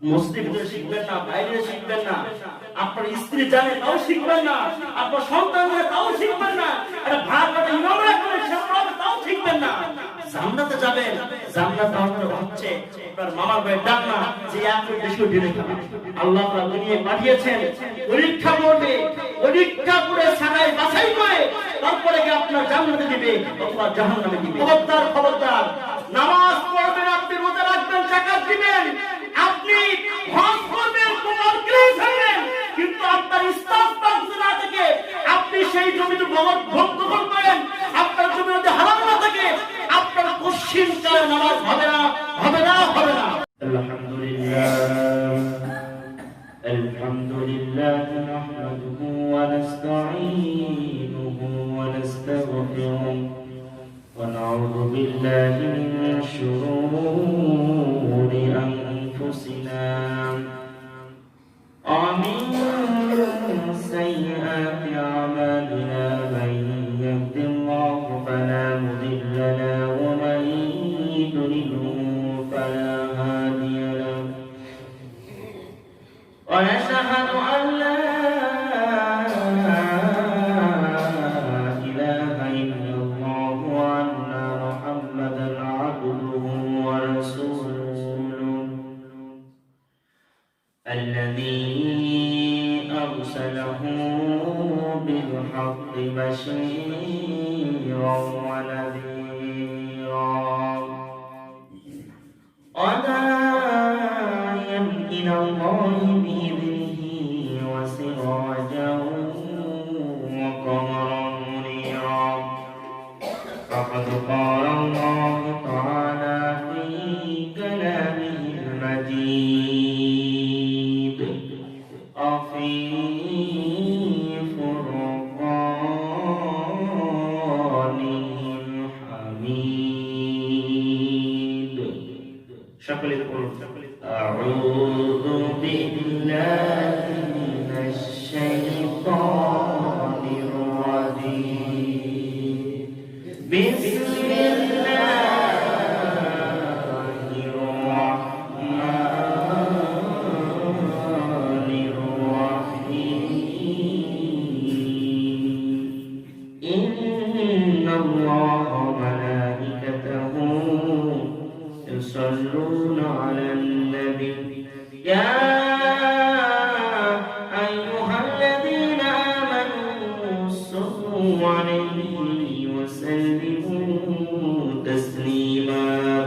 মসজিদে শিখবেন না, বাইরে শিখবেন না, আপনার স্ত্রী জানে তাও শিখবেন না, আপনার সন্তান জানে তাও শিখবেন না, এটা ভাগ করে ইমামরা করে সেটা তাও শিখবেন না। জান্নাতে যাবেন, জান্নাত হচ্ছে আপনার মামার ভাই ডাক না যে এত বেশি ঢেলে খাবে। আল্লাহ তাআলা দুনিয়ায় পাঠিয়েছেন পরীক্ষা করবে, পরীক্ষা করে ছাড়াই বাছাই করে তারপরে কি আপনার জান্নাতে দিবে অথবা জাহান্নামে দিবে। খবরদার খবরদার, নামাজ পড়বেন, আপনি রোজা রাখবেন, যাকাত দিবেন, আপনি হজ করবেন, কোরআন কিনে ফেলবেন, কিন্তু আপনার ইসলাম না থেকে আপনি সেই জমিতে ভক্ত করেন, আপনার জমিতে হারাম না থাকে, আপনার কোশ্চিন কালে নামাজ হবে না, হবে না, হবে না। আলহামদুলিল্লাহ নাহমাদুহু ওয়া নাস্তাঈনুহু ওয়া নাস্তাগফিরুহু ওয়া নাউযু বিল্লাহি মিন শুরুরি আনফুসিনা ওয়া মিন সাইয়্যাতি আমালিনা মান ইয়াহদিল্লাহু ফালা মুদিল্লা লাহু ওয়া মান يضلله فلا هادي له ونشهد أن لا إله إلا الله وأن محمدا عبده ورسوله الذي أرسله بالحق بشيرا ونذيرا وداعيا إلى الله بإذنه وسراجا وقمرا منيرا فقد قال الله تعالى في كلامه المجيد وفي فرقانه الحميد. شكرا لكم. أعوذ بالله من الشيطان الرجيم. بسم الله الرحمن الرحيم. إن الله وملائكته يصلون على النبي يا أيها الذين آمنوا صلوا عليه وسلموا تسليما.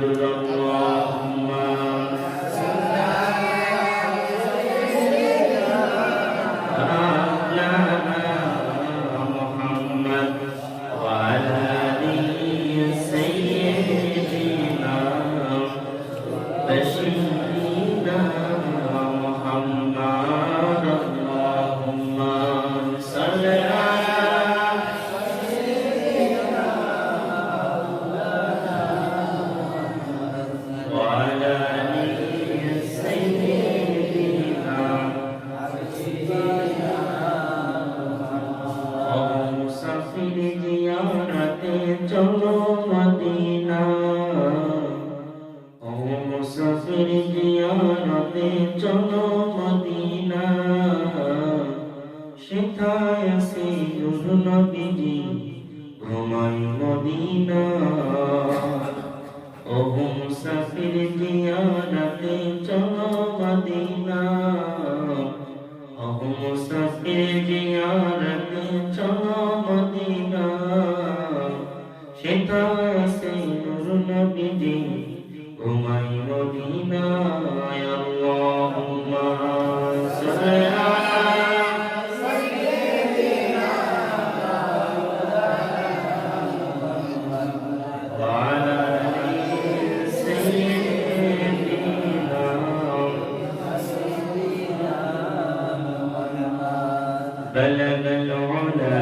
اللهم صل على محمد وعلى آله سيدنا بشيرنا محمد. اللهم صل وعلى آله سيدنا مسافر জিয়ারতে চলো মদিনা, ও মুসাফির জিয়ারতে চলো মদিনা, সেথায় আছে নূর নবীজি ঘুমায় মদিনা। ও মুসাফির জিয়ারতে চলো মদিনা, ও মুসাফির জিয়ারতে চলো মদিনা, সেথায় আছে নূর নবীজি ঘুমায় মদিনা। আল্লাহুম্মা সাল্লি আলা وعلى آل سيدنا بلغ العلا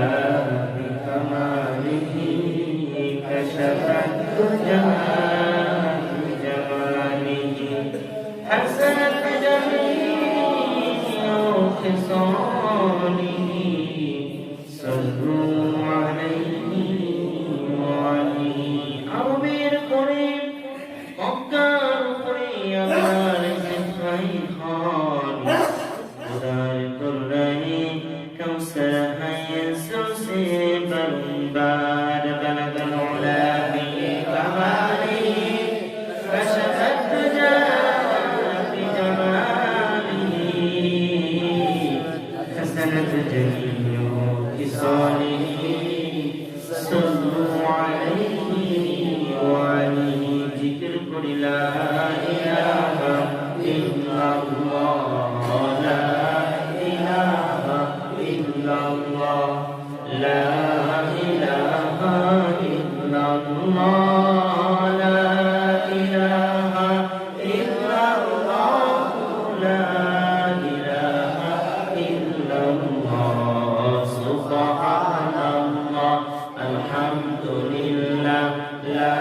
بكماله كشف الدجى بجماله حسنت جميع خصاله صلوا عليه وعليه. عربير قريب مكة قريب ইল্লাল্লাহ লা ইলাহা ইল্লাল্লাহ লা ইলাহা ইল্লাল্লাহ লা ইলাহা ইল্লাল্লাহ লা ইলাহা ইল্লাল্লাহ সুবহানাল্লাহ আলহামদুলিল্লাহ লা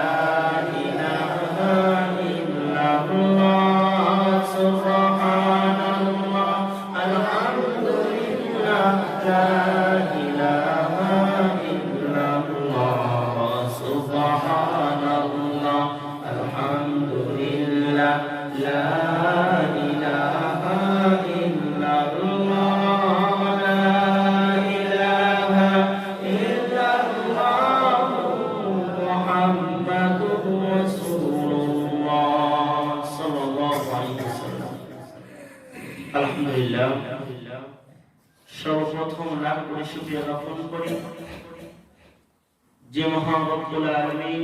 আলহামদুলিল্লাহ। সর্বপ্রথম লাখ কোটি শুকরিয়া জ্ঞাপন করি যে মহান রব্বুল আলামিন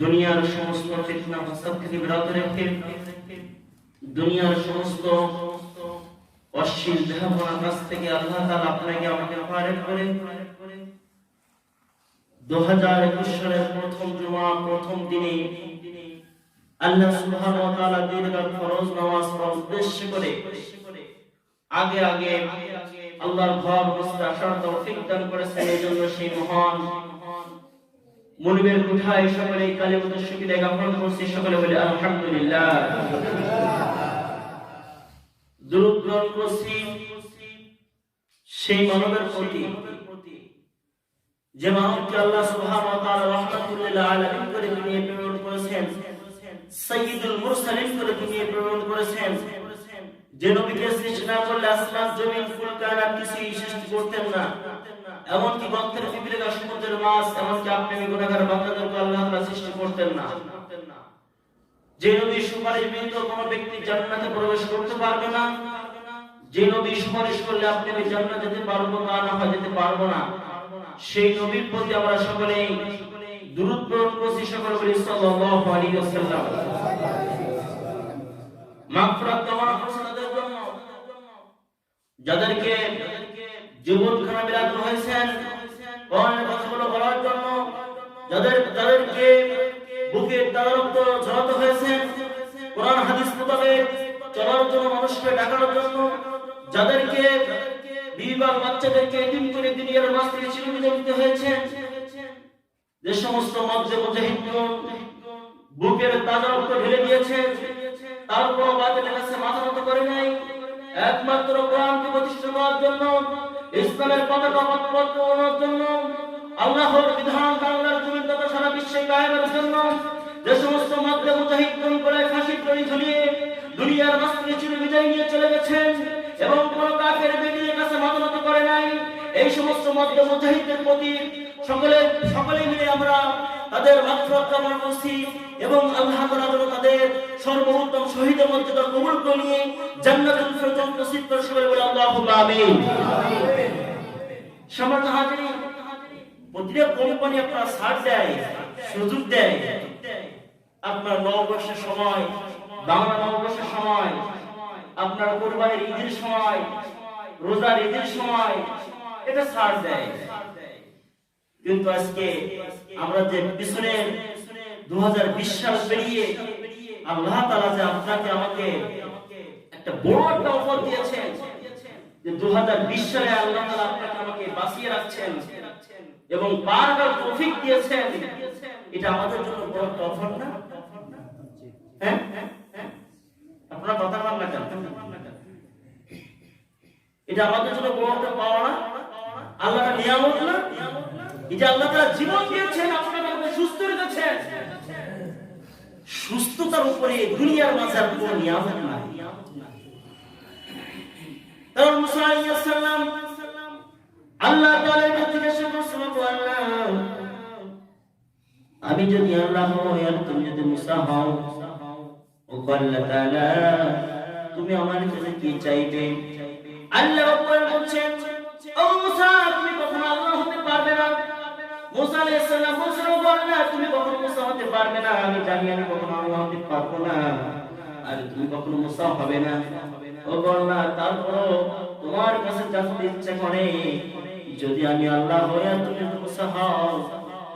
দুনিয়ার সমস্ত ফিতনা ফাসাদ থেকে বিরত রেখে দুনিয়ার সমস্ত অশ্লীল দেহভাবনার কাছ থেকে আল্লাহ তাআলা আপনাকে আমাকে হেফাজত করে 2021 সালের প্রথম জুমা প্রথম দিনে আল্লাহ সুবহানাহু ওয়া তাআলা দিনের ফরজ নামাজ পড়ার উদ্দেশ্য করে আগে আগে আল্লাহর ঘর বসতে আসার তৌফিক দান করেছেন। এজন্য সেই মহান মুনিবের কোঠায় সকলে কালিমাতুশ শুকরিয়া জ্ঞাপন করছি। সকলে বলে আলহামদুলিল্লাহ। দুরূদ গ্রহণ করছি সেই মানবের প্রতি যে মানবকে আল্লাহ সুবহানাহু ওয়া তাআলা রাহমাতুল লিল আলামিন করে দুনিয়ায় প্রেরণ করেছেন, সাইয়্যিদুল মুরসালিন করে দুনিয়ায় প্রেরণ করেছেন। যে নবীকে সৃষ্টি না করলে আসমান জমিন ফুল কায়নাত কিছুই সৃষ্টি করতেন না। এমনকি গর্তের পিপিলিকা সমুদ্রের মাছ এমনকি আপনি গুনাহগার বান্দাদেরকে আল্লাহ তাআলা সৃষ্টি করতেন না। যে নবী সুপারিশ ব্যতীত কোনো ব্যক্তি জান্নাতে প্রবেশ করতে পারবে না। যে নবী সুপারিশ করলে আপনি জান্নাতে যেতে পারবো না, না হয় যেতে পারবো না। সেই নবীর প্রতি আমরা সকলেই দুরূদ প্রেরণ করছি। সকলে বলি সাল্লাল্লাহু আলাইহি ওয়াসাল্লাম। মাগফিরাত কামনা করছি তাদের জন্য যাদেরকে জীবনখানা বিলাত হয়েছেন কোরআনের কথাগুলো বলার জন্য, যাদেরকে বুকে তারক্ত ঝরাতে হয়েছেন কোরআন হাদিস মোতাবেক চলার জন্য, মানুষকে ডাকার জন্য, যাদেরকে বিবাহ বাচ্চাদেরকে এতিম করে দুনিয়ার মাঝ থেকে চিরবিদায় দিতে হয়েছে, যে সমস্ত মধ্যে মুজাহিদগণ বুকের তাজা রক্ত ঢেলে দিয়েছে তারপর বাতিলের কাছে মাথা নত করে নাই, একমাত্র কোরআনকে প্রতিষ্ঠা করার জন্য, ইসলামের পতাকা উত্তোলনের জন্য, আল্লাহর বিধান বাংলার জমিন তথা সারা বিশ্বে কায়েমের জন্য যে সমস্ত মধ্যে মুজাহিদগণ করে ফাঁসির দড়ি ঝুলিয়ে দুনিয়ার মাঝ থেকে চিরবিদায় নিয়ে চলে গেছেন এবং কোন কাফের বেদিনের কাছে মাথা নত করে নাই, এই সমস্ত মধ্যে মুজাহিদদের প্রতি সকলে মিলে আমরা তাদের মাগফিরাত কামনা করছি এবং আল্লাহ তাআলা যেন তাদের সর্বোত্তম শহীদের মর্যাদা কবুল করে নিয়ে জান্নাতুল ফিরদাউস নসিব করে। সকলে বলে আল্লাহুম্মা আমিন। সম্মানিত হাজিরিন, প্রতিটা কোম্পানি আপনার ছাড় দেয়, সুযোগ দেয়। আপনার নববর্ষের সময়, বাংলা নববর্ষের সময়, আপনার কুরবানির ঈদের সময়, রোজার ঈদের সময় এটা ছাড় দেয়। কিন্তু আজকে আমরা যে পিছনে 2020 সাল পেরিয়ে আল্লাহ তাআলা যে আপনাকে আমাকে একটা বড় একটা অফার দিয়েছেন যে 2020 সালে আল্লাহ তাআলা আপনাকে আমাকে বাঁচিয়ে রাখছেন এবং বারবার তৌফিক দিয়েছেন, এটা আমাদের জন্য বড় একটা অফার না? হ্যাঁ, আপনারা কথা বলেন না কেন? এটা আমাদের জন্য বড় একটা পাওয়া না? আল্লাহর নিয়ামত না? এই যে আল্লাহ তাআলা জীবন দিয়েছেন, আপনাকে সুস্থ রেখেছেন, সুস্থতার উপরে দুনিয়ার মাঝে আর কোনো নিয়ামত নাই। কারণ মুসা আলাইহিস সালাম আল্লাহ তাআলার কাছে জিজ্ঞাসা করেছেন, আল্লাহ আমি যদি আল্লাহ হই আর তুমি যদি মুসা হও, ও আল্লাহ তাআলা তুমি আমার কাছে কি চাইবে? আল্লাহ রাব্বুল বলছেন, ও মুসা তুমি কখনো আল্লাহ হতে পারবে না। মুসা আলাইহিস সালাম বললেন, আল্লাহ তুমি কখনো মুসা হতে পারবে না, আমি জানি আমি কখনো আল্লাহ হতে পারবো না। আর তুমি কখনো মুসা হবে না। ও আল্লাহ, তারপর তোমার কাছে জানতে ইচ্ছা করে, যদি আমি আল্লাহ হয়ে তুমি মুসা হও,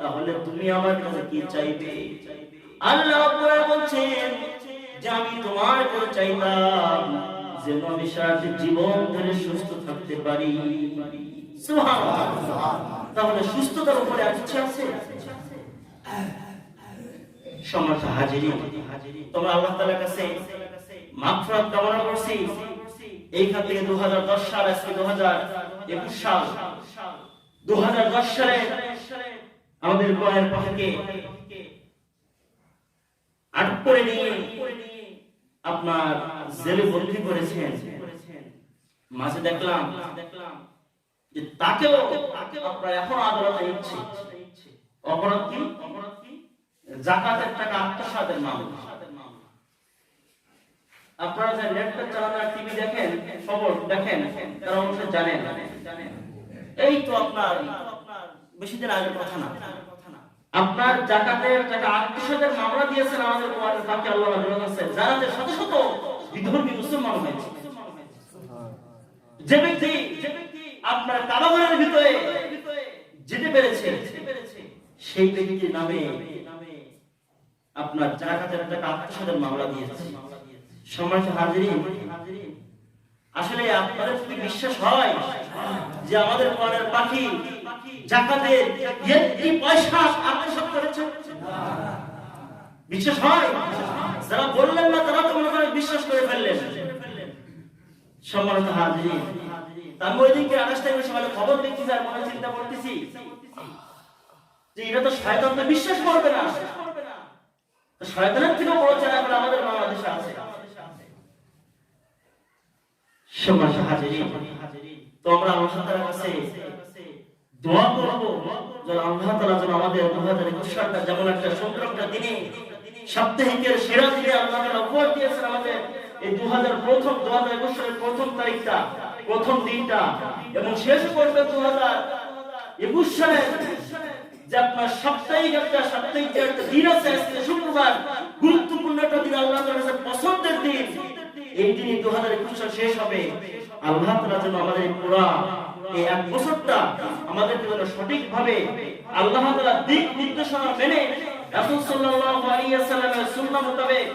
তাহলে তুমি আমার কাছে কি চাইবে? আল্লাহ রাব্বুল বলছেন যে আমি তোমার কাছে চাইতাম যেন আমি সারা জীবন ধরে সুস্থ থাকতে পারি। সুবহানাল্লাহ। তাহলে সুস্থতার উপরে ইচ্ছা আছে। সম্মানিত হাজিরিন, তোমরা আল্লাহ তাআলার কাছে মাগফিরাত কামনা করছি। এইখান থেকে 2010 সাল, আজকে 2021 সাল। 2010 সালে আমাদের কোরআনের পাখিকে আটক করে নিয়ে আপনার জেলে বন্দী করেছেন। মাঝে দেখলাম যে তাকেও আপনার এখন আদালতে ইচ্ছে। অপরাধ কি? যাকাতের টাকা আত্মসাতের মামলা। আপনারা যে ল্যাপটপ চালান, টিভি দেখেন, খবর দেখেন, তারা অবশ্যই জানেন। এই তো আপনার বেশি দিন আগের কথা না, আপনার যাকাতের টাকা আত্মসাতের মামলা দিয়েছেন আমাদের কোরআনে পাকে আল্লাহ বলেছেন, যারা যে শত শত বিধর্মী মুসলমান হয়েছে। যে ব্যক্তি আপনার কারাগারের ভিতরে যেতে পেরেছে, সেই ব্যক্তির নামে আপনার যাকাতের টাকা আত্মসাতের মামলা দিয়েছে। সম্মানিত হাজিরিন, আসলে আপনাদের কি বিশ্বাস হয় যে আমাদের কোরআনের পাখি যাকাতের একটি পয়সা আত্মসাৎ করেছে? বিশ্বাস হয়? যারা বললেন না তারা তো মনে করে বিশ্বাস করে ফেললেন। সম্মানিত হাজিরিন, আমি ওই দিনকে 28 তারিখের সকালে খবর দেখতেছি আর মনে চিন্তা করতেছি যে এটা তো শয়তান তো বিশ্বাস করবে না। শয়তানের থেকে বড় চ্যানেল আমাদের বাংলাদেশে আছে। সম্মানিত হাজিরিন, তো আমরা আল্লাহ তাআলার কাছে দোয়া করব যে আল্লাহ তাআলা যেন আমাদের 2021 সালটা যেমন একটা সুন্দর একটা দিনে, সাপ্তাহিকের সেরা দিনে আল্লাহ তাআলা উপহার দিয়েছেন আমাদের এই 2021 সালের প্রথম তারিখটা, প্রথম দিনটা, এবং শেষ করবে 2021 সালের যে আপনার সাপ্তাহিক যে একটা দিন আছে, আজকে শুক্রবার, গুরুত্বপূর্ণ একটা দিন, আল্লাহ তাআলার কাছে পছন্দের দিন। এই দিনই 2021 সাল শেষ হবে। আল্লাহ তাআলা যেন আমাদের পুরা এই এক বছরটা আমাদেরকে যেন সঠিকভাবে আল্লাহ তাআলার দিক নির্দেশনা মেনে রাসূল সাল্লাল্লাহু আলাইহি ওয়াসাল্লামের সুন্নাহ মোতাবেক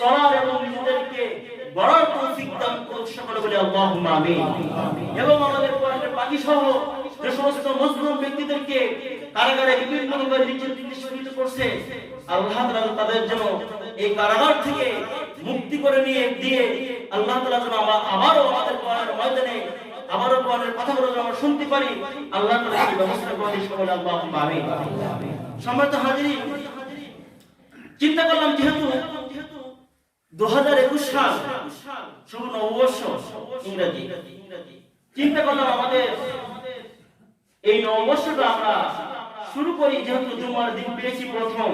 চলার এবং নিজেদেরকে গড়ার তৌফিক দান করুন। সকলে বলি আল্লাহুম্মা আমিন। এবং আমাদের কোরআনের পাখি সহ যে সমস্ত মজলুম ব্যক্তিদেরকে কারাগারে বিভিন্ন ভাবে নির্যাতিত করছে, আল্লাহ তাআলা তাদের যেন এই কারাগার থেকে মুক্তি করে নিয়ে দিয়ে আল্লাহ তাআলা যেন আবারও আমাদের কোরআনের ময়দানে আবারও কোরআনের কথাগুলো যেন আমরা শুনতে পারি, আল্লাহ তাআলা এই ব্যবস্থা করে সকলে আল্লাহুম্মা আমিন। সম্মানিত হাজিরিন, চিন্তা করলাম যেহেতু 2021 সাল শুভ নববর্ষ ইংরেজি, চিন্তা করলাম আমাদের এই নববর্ষটা আমরা শুরু করি যেহেতু জুমার দিন পেয়েছি প্রথম,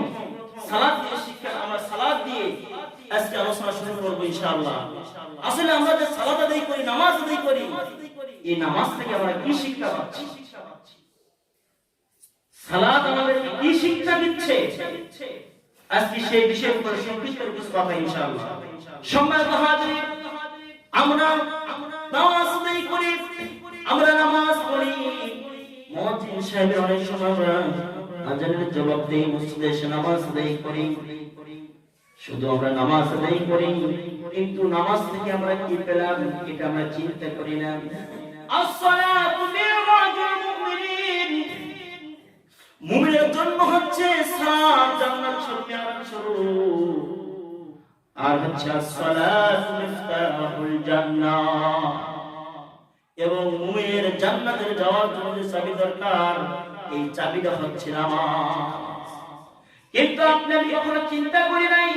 সালাত দিয়ে শিক্ষা, আমরা সালাত দিয়ে আজকে আলোচনা শুরু করব ইনশাআল্লাহ। আসলে আমরা যে সালাত আদায় করি, নামাজ আদায় করি, এই নামাজ থেকে আমরা কি শিক্ষা পাচ্ছি? সালাত আমাদেরকে কি শিক্ষা দিচ্ছে? আজকে সেই বিষয়ের উপর সংক্ষিপ্ত কিছু কথা ইনশাআল্লাহ। সম্মানিত হাজিরিন, আমরা নামাজ আদায় করি, আমরা নামাজ পড়ি, মুয়াজ্জিন সাহেবের অনেক সময় আমরা আজানের জবাব দেই, মসজিদে এসে নামাজ আদায় করি। শুধু আমরা নামাজ আদায় করি, কিন্তু নামাজ থেকে আমরা কি পেলাম এটা আমরা চিন্তা করি না। আসসালাতু মিরাজুল মুমিনিন, মুমিনের জন্য হচ্ছে সালাত জান্নাত স্বরূপ, আর হচ্ছে আসসালাতু মিফতাহুল জান্নাহ। এবং মুমিনের জান্নাতে যাওয়ার জন্য যে চাবি দরকার, এই চাবিটা হচ্ছে নামাজ। কিন্তু আপনি আমি কখনো চিন্তা করি নাই,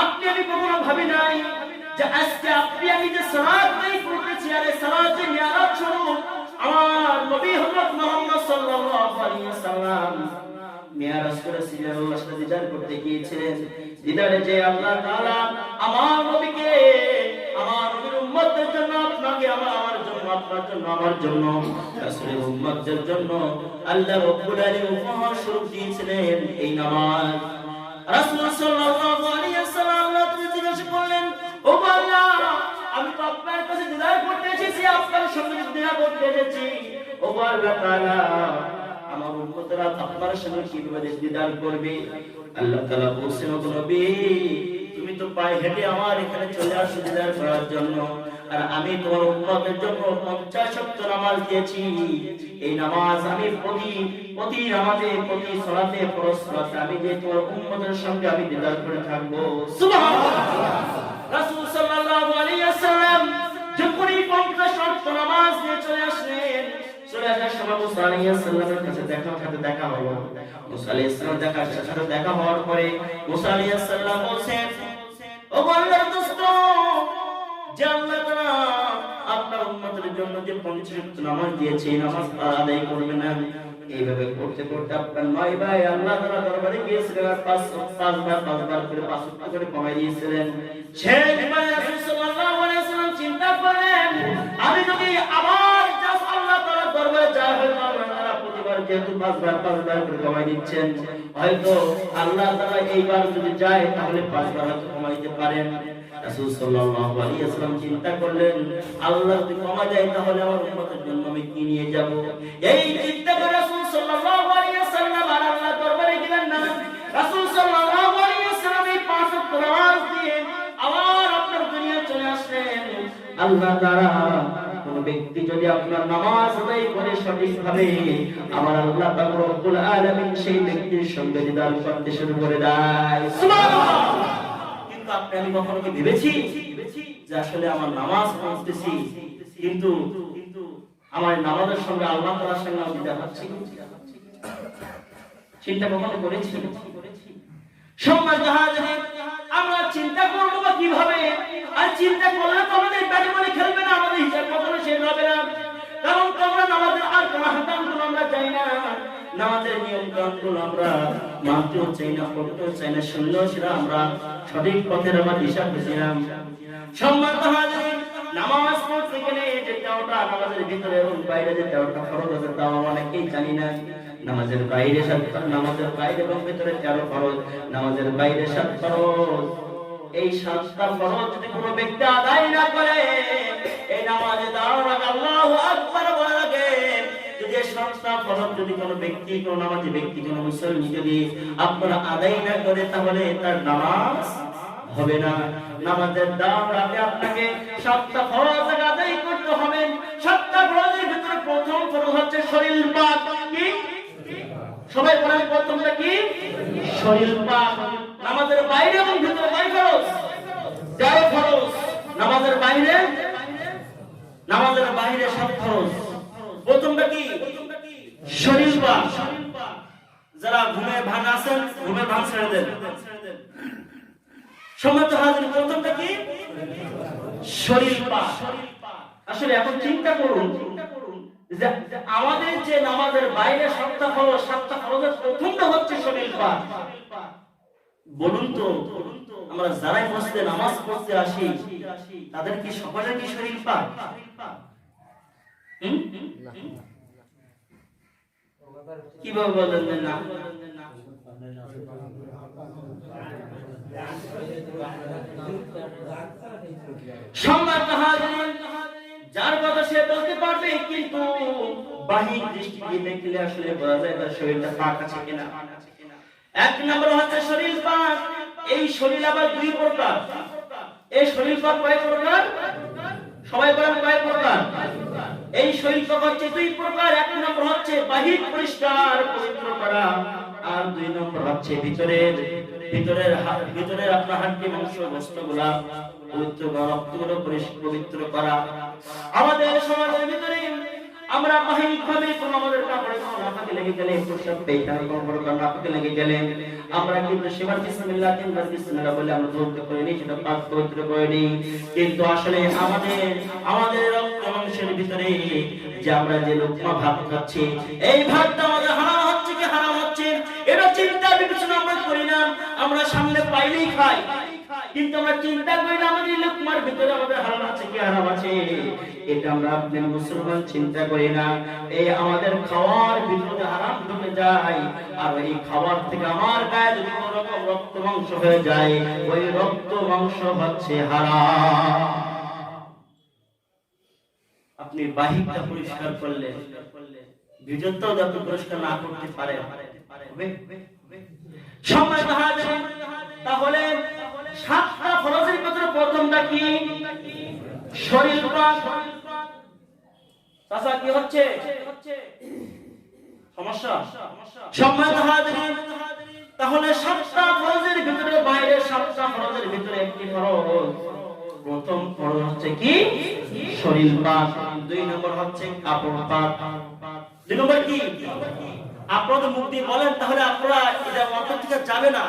আপনি আমি কখনো ভাবি নাই যে আজকে আপনি আমি যে সালাত আদায় করতেছি, আর এই সালাতের নিয়ামত স্বরূপ আমার নবী হযরত মুহাম্মদ সাল্লাল্লাহু আলাইহি ওয়াসাল্লাম মিরাজ করেছিলেন, আল্লাহর সাথে দিদার করতে গিয়েছিলেন। দিদারে যে আল্লাহ তাআলা আমার নবীকে, আমার নবীর উম্মতের জন্য, আপনাকে আমার জন্য, আপনার জন্য, আমার জন্য, রাসূলের উম্মতের জন্য আল্লাহ রাব্বুল আলামিন উপহার স্বরূপ দিয়েছিলেন এই নামাজ। রাসূল সাল্লাল্লাহু আলাইহি ওয়াসাল্লাম আল্লাহ তাআলা জিজ্ঞাসা করলেন, আমি তো আপনার কাছে দিদার করতে এসেছি, আপনার সঙ্গে দিদার করতে এসেছি। ও আল্লাহ তাআলা, আমার উম্মতরা আপনার সঙ্গে কিভাবে দিদার করবে? আল্লাহ তাআলা বলছেন, ও নবী, তুমি তো পায়ে হেঁটে আমার এখানে চলে আসো দিদার করার জন্য, আর আমি তোমার উম্মতের জন্য 50 ওয়াক্ত নামাজ দিয়েছি। এই নামাজ আমি প্রতি নামাজে, প্রতি সালাতে, ফরজ সালাতে আমি যে তোমার উম্মতের সঙ্গে আমি দিদার করে থাকবো। সুবহানাল্লাহ। রাসূল সাল্লাল্লাহু আলাইহি ওয়াসাল্লাম যখন এই 50 ওয়াক্ত নামাজ দিয়ে চলে আসলেন, চলে আসার সময় মুসা আলাইহিস সালামের কাছে দেখা হলো। মুসা আলাইহিস সালাম সাথে দেখা হওয়ার পরে মুসা আলাইহিস সালাম বলেন, ও আল্লাহর দোস্ত, যে আল্লাহ তাআলা আপনার উম্মতের জন্য যে 50 ওয়াক্ত নামাজ দিয়েছে, নামাজ আদায় করবে না। এইভাবে করতে করতে আপনার 9 ভাই আল্লাহ তাআলা দরবারে গিয়েছিলেন, আর 5বার করে 5 ওয়াক্ত করে কমাই দিয়েছিলেন। শেষ ভাই রাসূল সাল্লাল্লাহু আলাইহি ওয়াসাল্লাম চিন্তা করলেন, আমি যদি আবার জাস্ট আল্লাহ তাআলার দরবারে যাই, হয়তো আল্লাহ প্রতিবার যেহেতু 5বার করে কমাই দিচ্ছেন, হয়তো আল্লাহ তাআলা এইবার যদি যায় তাহলে 5বার হয়তো কমাইতে পারেন। রাসূল সাল্লাল্লাহু আলাইহি ওয়াসাল্লাম চিন্তা করলেন, আল্লাহ যদি কমা যায় তাহলে আমার উম্মতের জন্য আমি কি নিয়ে যাব? এই চিন্তা করে রাসূল সাল্লাল্লাহু আলাইহি ওয়াসাল্লাম আর আল্লাহর দরবারে গেলেন না। রাসূল সাল্লাল্লাহু আলাইহি ওয়াসাল্লাম এই 5 ওয়াক্ত নামাজ দিয়ে আবার আপনার দুনিয়ায় চলে আসলেন। আল্লাহ তাআলা কোন ব্যক্তি যদি আপনার নামাজ আদায় করে সঠিকভাবে, আমার আল্লাহ পাক রব্বুল আলামিন সেই ব্যক্তির সঙ্গে দিদার করতে শুরু করে দেয়। সুবহানাল্লাহ। কিন্তু আপনি আমি কখনো কি ভেবেছি যে আসলে আমার নামাজ পড়তেছি, কিন্তু আমার নামাজের সঙ্গে আল্লাহ তাআলার সঙ্গে আমি দিদার হচ্ছি? চিন্তা কখনো করেছি? সম্মানিত হাজিরিন, আমরা চিন্তা করব বা কিভাবে? আর চিন্তা করলে তো আমাদের ব্যাটে বলে খেলবে না, আমাদের হিসাব কখনো শেষ হবে না। কারণ আমরা নামাজের আর কোন হাকামগুলো আমরা চাই না, নামাজের নিয়ম কানুনগুলো আমরা মানতেও চাই না, পড়তেও চাই না, শুনলেও সেটা আমরা সঠিক পথের আমরা দিশা খুঁজছিলাম। সম্মানিত হাজিরিন, নামাজ পড়তে গেলে যে তেরোটা নামাজের ভিতরে এবং বাইরে যে 13টা ফরজ আছে তা আমরা অনেকেই জানি না। নামাজের বাইরে 7 ফরজ, নামাজের বাইরে এবং ভিতরে 13 ফরজ, নামাজের বাইরে 7 ফরজ। এই 7টা ফরজ যদি কোনো ব্যক্তি আদায় না করে, এই নামাজে দাঁড়ানোর আগে আল্লাহু আকবার বলা লাগে। যদি 7টা ফরজ যদি কোনো ব্যক্তি, কোনো নামাজি ব্যক্তি, কোনো মুসলমান যদি আপনারা আদায় না করে, তাহলে তার নামাজ হবে না। নামাজের দাঁড়ানোর আগে আপনাকে 7টা ফরজ আদায় করতে হবে। 7টা ফরজের ভিতরে প্রথম ফরজ হচ্ছে শরীর পাক। কি? সবাই বলেন, প্রথমটা কি? শরীর পাক। নামাজের বাইরে এবং ভিতরে কয় ফরজ? 13 ফরজ। নামাজের বাইরে 7 ফরজ। প্রথমটা কি? শরীর পাক। যারা ঘুমের ভান আছেন, ঘুমের ভান ছেড়ে দেন। সম্মানিত হাজির, প্রথমটা কি? শরীর পাক। আসলে এখন চিন্তা করুন যে আমাদের যে নামাজের বাইরে 7টা ফরজ, 7টা ফরজের প্রথমটা হচ্ছে শরীর পাক। বলুন তো, আমরা যারাই মসজিদে নামাজ পড়তে আসি তাদের কি সকলের কি শরীর পাক? কিভাবে বলেন না? সম্মানিত হাজিরিন, যার কথা সে বলতে পারবে, কিন্তু বাহ্যিক দৃষ্টি দিয়ে দেখলে আসলে বোঝা যায় তার শরীরটা পাক আছে কিনা। 1 নম্বর হচ্ছে শরীর পাক। এই শরীর আবার 2 প্রকার। এই শরীর পাক কয় প্রকার? সবাই বলেন কয় প্রকার? এই শরীর পাক হচ্ছে 2 প্রকার। 1 নম্বর হচ্ছে বাহ্যিক পরিষ্কার পবিত্র করা, আর 2 নম্বর হচ্ছে ভিতরের আপনার হাড়ি মাংস গোশতগুলা পবিত্র করা, রক্তগুলো পবিত্র করা। আমাদের সমাজের ভিতরে আমরা বাহ্যিকভাবে কোন আমাদের কাপড়ে নাপাকে লেগে গেলে, পোশাক পেইটার কাপড় নাপাকে লেগে গেলে আমরা কিন্তু সেবার বিসমিল্লাহ, তিনবার বিসমিল্লাহ বলে আমরা ধৌত করে নিই, সেটা পাক পবিত্র করে নিই। কিন্তু আসলে আমাদের রক্ত মাংসের ভিতরে যে আমরা যে লোকমা ভাত খাচ্ছি, এই ভাতটা আমাদের হারাম হচ্ছে কি হারাম হচ্ছে, এটা চিন্তা বিবেচনা আমরা করি না। আমরা সামনে পাইলেই খাই, কিন্তু আমরা চিন্তা করি না আমাদের লোকমার ভিতরে আমাদের হারাম আছে কি হারাম আছে। এটা আমরা আপনি মুসলমান চিন্তা করি না। এই আমাদের খাওয়ার ভিতরে হারাম ঢুকে যায়, আর এই খাবার থেকে আমার গায়ে যদি কোনো রকম রক্ত মাংস হয়ে যায়, ওই রক্ত মাংস হচ্ছে হারাম। আপনি বাহিরটা পরিষ্কার করলে ভিতরটাও আপনি পরিষ্কার না করতে পারেন সম্মানিত হাজিরিন, তাহলে 7টা ফরজের ভিতরে প্রথমটা কি? শরীর পাক। চাচা কি হচ্ছে সমস্যা? সম্মানিত হাজিরিন, তাহলে 7টা ফরজের ভিতরে বাইরে 7টা ফরজের ভিতরে একটি ফরজ। প্রথম ফরজ হচ্ছে কি? শরীর পাক। 2 নম্বর হচ্ছে কাপড় পাক। 2 নম্বর কি? আপনাদের মুখ দিয়ে বলেন, তাহলে আপনারা এটা অন্তর থেকে যাবে না,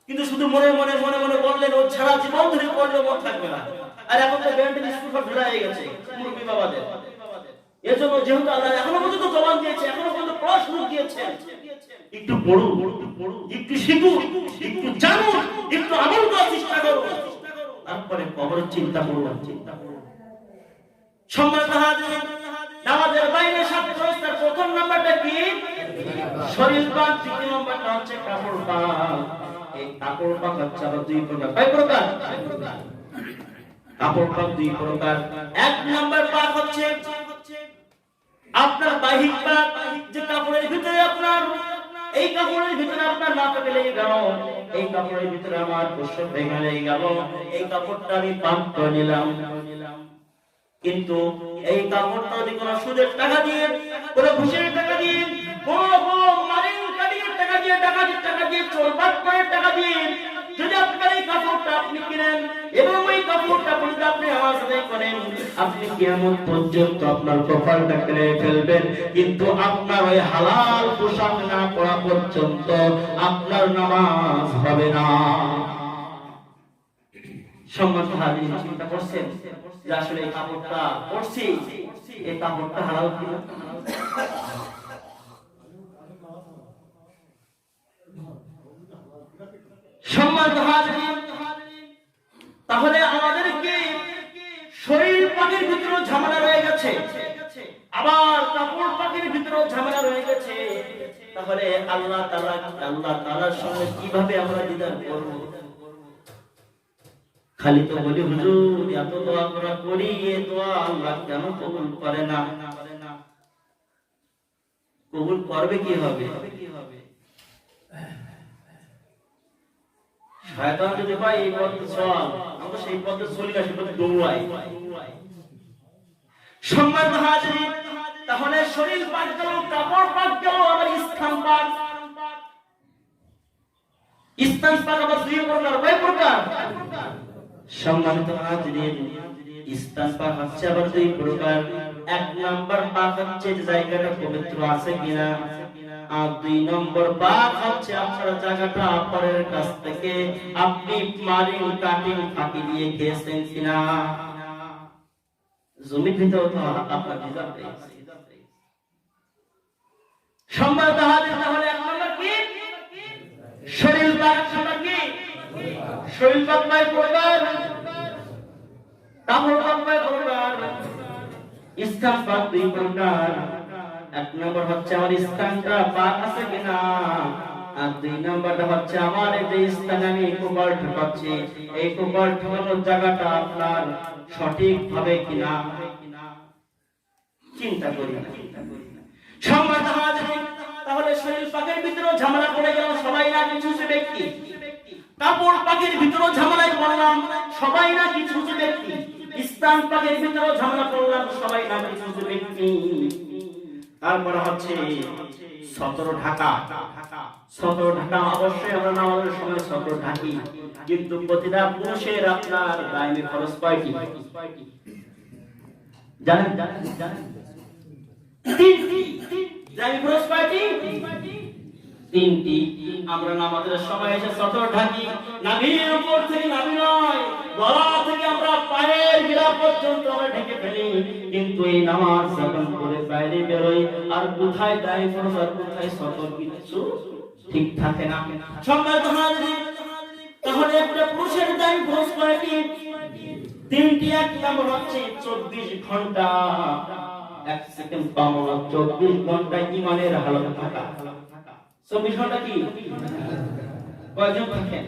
কিন্তু শুধু মনে মনে মনে মনে বললেন, ও সারা জীবন ধরে পড়লে মন থাকবে না। আর এখন তো ব্যান্ডের স্কুল ঢোলা হয়ে গেছে মুরব্বী বাবাদের। এজন্য যেহেতু আল্লাহ এখনো পর্যন্ত জবান দিয়েছে, এখনো পর্যন্ত পড়াশোনা দিয়েছে, একটু পড়ুন, একটু শিখুন, একটু জানুন, একটু আমল করার চেষ্টা করুন, তারপরে কবরের চিন্তা করুন। সম্মানিত হাজিরিন, নামাজের বাইরে 7 ফরজের প্রথম নাম্বারটা কি? শরীর পাক। 2 নম্বরটা হচ্ছে কাপড় পাক। এই কাপড় পাক হচ্ছে আবার 2 প্রকার। কয় প্রকার? কাপড় পাক 2 প্রকার। 1 নম্বর পাক হচ্ছে আপনার বাহির পাক, যে কাপড়ের ভিতরে আপনার, এই কাপড়ের ভিতরে আপনার নাপাক লেগে গেল, এই কাপড়ের ভিতরে আমার প্রস্রাব ভেঙে লেগে গেল, এই কাপড়টা আমি পাক করে নিলাম। কিন্তু এই কাপড়টা যদি কোনো সুদের টাকা দিয়ে, কোনো ঘুষের টাকা দিয়ে, কোনো মারিং কাটির টাকা দিয়ে, ডাকাতির টাকা দিয়ে, চোরবাট করে টাকা দিয়ে যদি আপনার এই কাপড়টা আপনি কিনেন এবং ওই কাপড়টা পরে আপনি আওয়াজ আদায় করেন, আপনি কিয়ামত পর্যন্ত আপনার কপালটা কেটে ফেলবেন, কিন্তু আপনার ওই হালাল পোশাক না পরা পর্যন্ত আপনার নামাজ হবে না। সম্মানিত হাজিরিন, চিন্তা করছেন যে আসলে এই কাপড়টা পরছি, এই কাপড়টা হালাল কিনা? সম্মানিত হাজিরিন, তাহলে আমাদেরকে শরীর পাকের ভিতরে ঝামেলা রয়ে গেছে, আবার কাপড় পাকের ভিতরে ঝামেলা রয়ে গেছে। তাহলে আল্লাহ তাআলার সঙ্গে কিভাবে আমরা দ্বিধান করব? খালি তো বলি হুজুর এত দোয়া করি, এই দোয়া আল্লাহ কেন কবুল করে না? কবুল করবে কি হবে? শয়তান যদি ভাই এই পথে চল, আমরা সেই পথে চলি না, সেই পথে দৌড়াই। সম্মানিত হাজিরিন, তাহলে শরীর পাক গেল, কাপড় পাক গেল, আবার স্থান পাক। স্থান পাক আবার 2 প্রকার। কয় প্রকার? সম্মানিত হাজিরিন, স্থান পাক হচ্ছে আবার 2 প্রকার। 1 নম্বর পাক হচ্ছে জায়গাটা পবিত্র আছে কিনা, আর 2 নম্বর পাক হচ্ছে আপনার জায়গাটা আপনার কাছ থেকে আপনি মারিং কাটিং ফাঁকি দিয়ে খেয়েছেন কিনা। জমির ভিতরে তো আপনার ভিতর রয়েছে। সম্মানিত হাজিরিন, তাহলে 1 নম্বর কি? শরীর পাক। নম্বর কি? শরীর পাক কয় প্রকার? কাপড় পাক কয় প্রকার? স্থান পাক 2 প্রকার। 1 নম্বর হচ্ছে আমার স্থানটা পাক আছে কিনা, আর 2 নম্বরটা হচ্ছে আমার এই যে স্থানে আমি কোপাল ঠকাচ্ছি, এই কোপাল ঠকানোর জায়গাটা আপনার সঠিক ভাবে কিনা চিন্তা করি না। সম্মানিত হাজিরিন, তাহলে শরীর পাকের ভিতরে ঝামেলা পড়ে গেল, সবাই না কিছু ব্যক্তি। কাপড় পাকের ভিতরে ঝামেলায় পড়লাম, সবাই না কিছু ব্যক্তি। স্থান পাকের ভিতরে ঝামেলা পড়লাম, সবাই না কিছু ব্যক্তি। তারপরে হচ্ছে সতর ঢাকা। সতর ঢাকা অবশ্যই আমরা নামাজের সময় সতর ঢাকি, কিন্তু প্রতিটা পুরুষের আপনার দায়মে খরচ কয়টি জানেন? দায়মে খরচ কয়টি? 3টি। আমরা নামাজের সময় এসে সতর ঢাকি, নাভির উপর থেকে নাভি নয়, গলা থেকে আমরা পায়ের গিরা পর্যন্ত আমরা ঢেকে ফেলি, কিন্তু এই নামাজ যখন করে বাইরে বেরোই আর কোথায় দায় খরচ আর কোথায় সতর কিছু ঠিক থাকে না। সম্মানিত হাজিরিন, তাহলে একটা পুরুষের দায় খরচ কয়টি? 3টি। 1 নম্বর হচ্ছে 24 ঘন্টা 1 সেকেন্ড পাবো না, 24 ঘন্টা ঈমানের হালত থাকা। 24 ঘন্টা কি কয়জন থাকেন?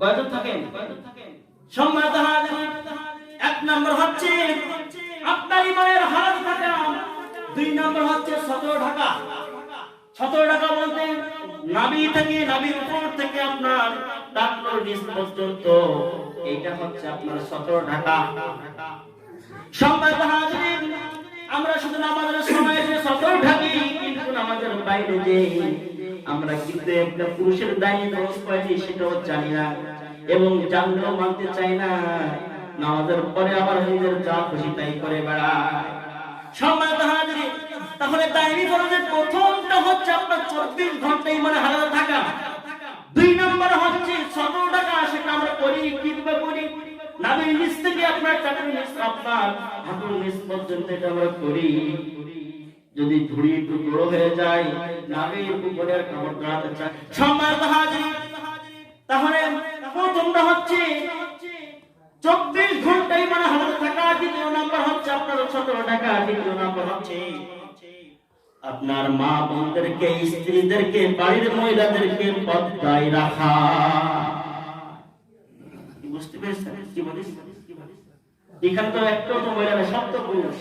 কয়জন থাকেন? সম্মানিত হাজির, এক নম্বর হচ্ছে আপনার ইমানের হারাত থাকা, দুই নম্বর হচ্ছে সতর ঢাকা। সতর ঢাকা বলতে নাভি থেকে, নাভির উপর থেকে আপনার টাকনোর নিচ পর্যন্ত, এটা হচ্ছে আপনার সতর ঢাকা। সম্মানিত হাজির, আমরা শুধু নামাজের সময় যে সতর ঢাকি, কিন্তু নামাজের বাইরে যে আমরা কিন্তু একটা পুরুষের দায়িত্ব খরচ পাইছি সেটাও জানি না, এবং জানলেও মানতে চাই না। নামাজের পরে আবার নিজের যা খুশি তাই করে বেড়ায়। সম্মানিত হাজির, তাহলে দায়ী ফরজের প্রথমটা হচ্ছে আপনার 24 ঘন্টা ইমানে হারাতে থাকা। দুই নম্বর হচ্ছে সতর ঢাকা, সেটা আমরা করি কিভাবে করি? নাভির নিচ থেকে আপনার টাকার নিচ, আপনার হাঁটুর নিচ পর্যন্ত এটা আমরা করি। যদি ধুড়ি একটু বড় হয়ে যায়, নাভির উপরে আর কাপড় দাঁড়াতে চায়। সম্মানিত হাজির, তাহলে প্রথমটা হচ্ছে 24 ঘন্টা ইমানে হারাতে থাকা। দ্বিতীয় নাম্বার হচ্ছে আপনার সতর ঢাকা। তৃতীয় নাম্বার হচ্ছে আপনার মা বোনদেরকে, স্ত্রীদেরকে, বাড়ির মহিলাদেরকে পর্দায় রাখা। বুঝতে পেরেছেন কি বলিস? এখানে তো একটা তো মহিলা না, সব তো পুরুষ।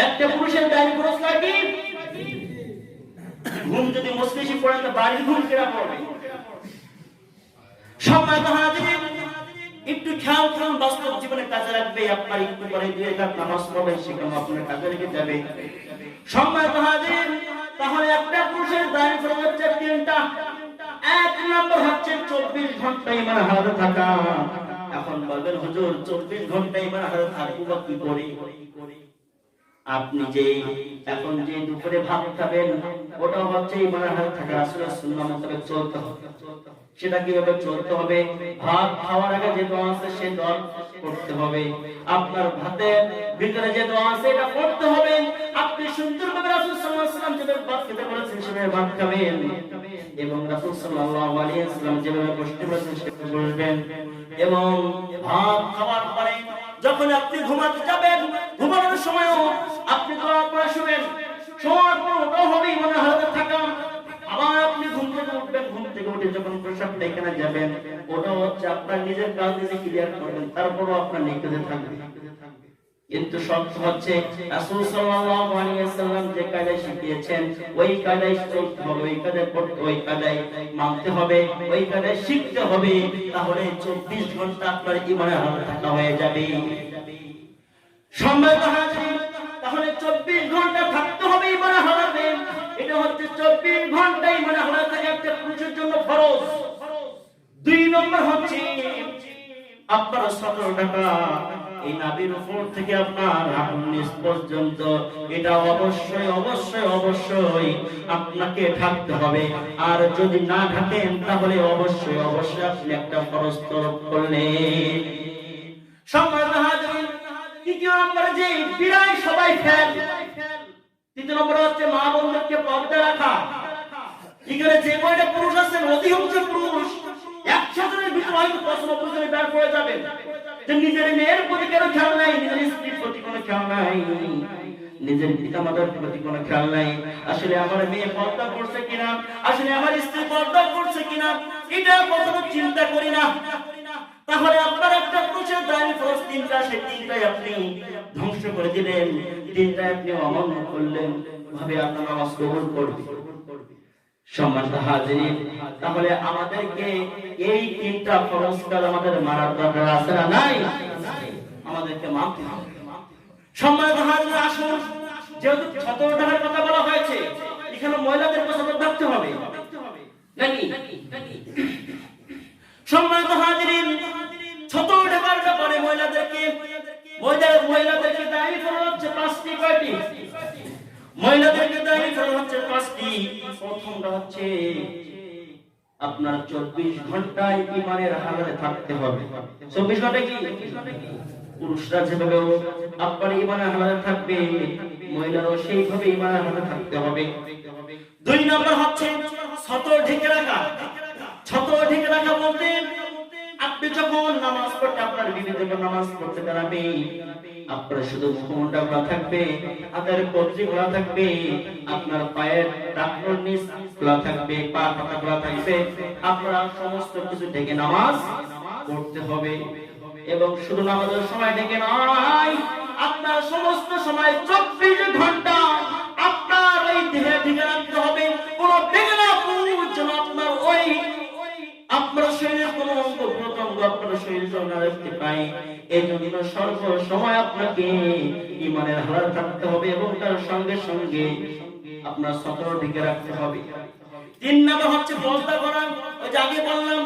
একটা পুরুষের দায়ী খরচ লাগে। ঘুম যদি মস্তিষ্কে পড়ে তো বাড়ির ঘুম কেনা পড়বে। সম্মানিত হাজির, একটু খেয়াল করুন, বাস্তব জীবনে কাজে লাগবে। আপনার একটু পরে 2 রাকাত নামাজ পড়বেন, সেখানে আপনার কাজে লেগে যাবে। সম্মানিত হাজির, তাহলে একটা পুরুষের দায়ী খরচ হচ্ছে 3টা। এক নম্বর হচ্ছে 24 ঘন্টা ইমানে হারাতে থাকা। এখন বলবেন হুজুর 24 ঘন্টা ইমানে হারাতে থাকবো কি করে? আপনি যে এখন যে দুপুরে ভাত খাবেন, ওটা হচ্ছে ইমানে হারাতে থাকা। আসলে সুন্নাহ মোতাবেক চলতে হবে। সেটা কিভাবে চলতে হবে? ভাত খাওয়ার আগে যে দোয়া আছে সে দোয়া করতে হবে। আপনার ভাতের ভিতরে যে দোয়া আছে এটা করতে হবে। আপনি সুন্দরভাবে রাসূল সাল্লাল্লাহু আলাইহি ওয়াসাল্লাম যেভাবে ভাত খেতে বলেছেন সেভাবে ভাত খাবেন, এবং রাসূল সাল্লাল্লাহু আলাইহি ওয়াসাল্লাম যেভাবে বসতে বলেছেন সেভাবে বসবেন। এবং ভাত খাওয়ার পরে যখন আপনি ঘুমাতে যাবেন, ঘুমানোর সময়ও আপনি দোয়া করে শুবেন। শোয়ার পর ওটাও হবে ইমানে হারাতে থাকা। আবার আপনি ঘুম থেকে উঠবেন, ঘুম থেকে উঠে যখন প্রসাব পায়খানা যাবেন, ওটা হচ্ছে আপনার নিজের কাজ নিজে ক্লিয়ার করবেন, তারপরও আপনার নিখুঁত থাকবে। কিন্তু শর্ত হচ্ছে রাসূল সাল্লাল্লাহু আলাইহি ওয়াসাল্লাম যে কায়দা শিখিয়েছেন ওই কায়দায় চলতে হবে, ওই কায়দায় পড়তে, ওই কায়দায় মানতে হবে, ওই কায়দায় শিখতে হবে। তাহলে 24 ঘন্টা আপনার ইমানে হারাতে থাকা হয়ে যাবে। সম্মানিত হাজির, তাহলে 24 ঘন্টা থাকতে হবে ইমানে হারাতে। এটা হচ্ছে 24 ঘন্টা ইমানে হারাতে থাকা একটা পুরুষের জন্য ফরজ। দুই নম্বর হচ্ছে আপনার সতর ঢাকা। এই নাভির উপর থেকে আপনার হাঁটুর নিচ পর্যন্ত এটা অবশ্যই অবশ্যই অবশ্যই আপনাকে ঢাকতে হবে। আর যদি না ঢাকেন তাহলে অবশ্যই অবশ্যই আপনি একটা ফরজ তরক করলেন। সম্মানিত হাজির, তৃতীয় নম্বরে যে বিরায় সবাই ফেল। তৃতীয় নম্বর হচ্ছে মা বোনদেরকে পর্দা রাখা। এখানে যে কয়টা পুরুষ আছেন, অধিকাংশ পুরুষ 100 জনের ভিতরে হয়তো 95 জনে বের করে যাবেন যে নিজের মেয়ের প্রতি কোনো খেয়াল নাই, নিজের স্ত্রীর প্রতি কোনো খেয়াল নাই, নিজের পিতা মাতার প্রতি কোনো খেয়াল নাই। আসলে আমার মেয়ে পর্দা করছে কিনা, আসলে আমার স্ত্রী পর্দা করছে কিনা, এটা কখনো চিন্তা করি না। তাহলে আপনার একটা পুরুষের দায়ী ফরজ 3টা, সেই 3টাই আপনি ধ্বংস করে দিলেন, 3টাই আপনি অমান্য করলেন, ভাবে আপনার নামাজ কবুল করবে। সম্মানিত হাজির, তাহলে আমাদেরকে এই 3টা ফরজ কাজ আমাদের মানার দরকার আছে না নাই? আমাদেরকে মানতে হবে। সম্মানিত হাজির, আসুন, যেহেতু সতর ঢাকার কথা বলা হয়েছে, এখানে মহিলাদের কথা ভাবতে হবে নাকি? সম্মানিত হাজির, সতর ঢাকার ব্যাপারে মহিলাদেরকে দায়ী ফরজ হচ্ছে 5টি। কয়টি? মহিলাদেরকে দায়ী ফরজ হচ্ছে 5টি। প্রথমটা হচ্ছে আপনার 24 ঘন্টায় ইমানের হালাতে থাকতে হবে। 24 ঘন্টা কি? পুরুষরা যেভাবে আপনার ইমানের হালাতে থাকবে, মহিলারাও সেইভাবে ইমানের হালাতে থাকতে হবে। 2 নম্বর হচ্ছে সতর ঢেকে রাখা। সতর ঢেকে রাখা বলতে আপনি যখন নামাজ পড়তে, আপনার বিবি যখন নামাজ পড়তে দাঁড়াবে, আপনার শুধু মুখমণ্ডল খোলা থাকবে, হাতের কবজি খোলা থাকবে, আপনার পায়ের টাকনোর নিচ খোলা থাকবে, পা পাতা খোলা থাকবে। আপনারা সমস্ত কিছু ঢেকে নামাজ পড়তে হবে। এবং শুধু নামাজের সময় ডেকে নয়, আপনার সমস্ত সময় 24 ঘন্টা আপনার ওই দেহে ঢেকে রাখতে হবে। কোন বেদনা যেন আপনার ওই আপনার শরীরের কোন অঙ্গ প্রত্যঙ্গ আপনার শরীর যেন রাখতে পায়, এই জন্য সর্ব সময় আপনাকে ঈমানের হালাত থাকতে হবে এবং তার সঙ্গে সঙ্গে আপনার সতর ঢেকে রাখতে হবে। 3 নম্বর হচ্ছে পর্দা করা। ওই যে আগে বললাম